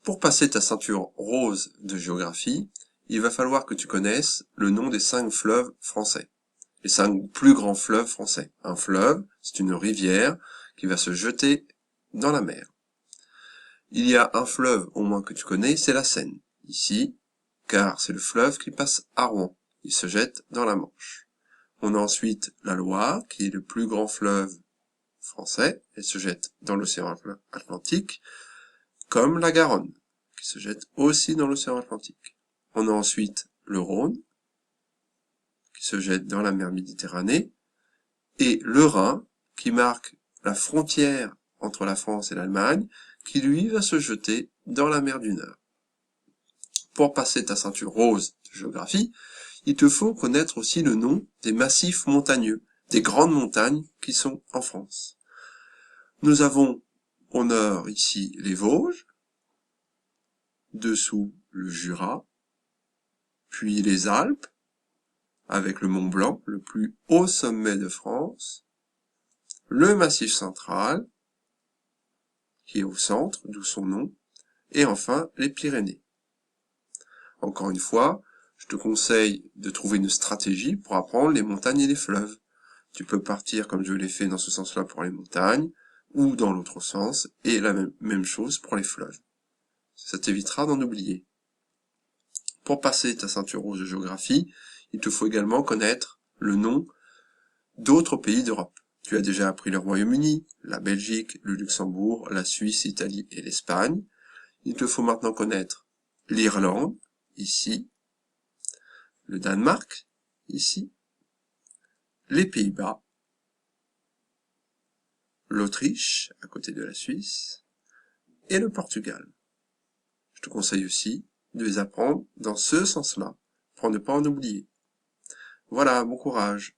Pour passer ta ceinture rose de géographie, il va falloir que tu connaisses le nom des 5 fleuves français. Les 5 plus grands fleuves français. Un fleuve, c'est une rivière qui va se jeter dans la mer. Il y a un fleuve au moins que tu connais, c'est la Seine, ici, car c'est le fleuve qui passe à Rouen. Il se jette dans la Manche. On a ensuite la Loire, qui est le plus grand fleuve français, elle se jette dans l'océan Atlantique, comme la Garonne, qui se jette aussi dans l'océan Atlantique. On a ensuite le Rhône, qui se jette dans la mer Méditerranée, et le Rhin, qui marque la frontière entre la France et l'Allemagne, qui lui va se jeter dans la mer du Nord. Pour passer ta ceinture rose de géographie, il te faut connaître aussi le nom des massifs montagneux, des grandes montagnes qui sont en France. Nous avons au nord ici les Vosges, dessous le Jura, puis les Alpes, avec le Mont Blanc, le plus haut sommet de France, le Massif central, qui est au centre, d'où son nom, et enfin les Pyrénées. Encore une fois, je te conseille de trouver une stratégie pour apprendre les montagnes et les fleuves. Tu peux partir comme je l'ai fait dans ce sens-là pour les montagnes, ou dans l'autre sens, et la même chose pour les fleuves. Ça t'évitera d'en oublier. Pour passer ta ceinture rose de géographie, il te faut également connaître le nom d'autres pays d'Europe. Tu as déjà appris le Royaume-Uni, la Belgique, le Luxembourg, la Suisse, l'Italie et l'Espagne. Il te faut maintenant connaître l'Irlande, ici, le Danemark, ici, les Pays-Bas, l'Autriche, à côté de la Suisse, et le Portugal. Je te conseille aussi de les apprendre dans ce sens-là, pour ne pas en oublier. Voilà, bon courage.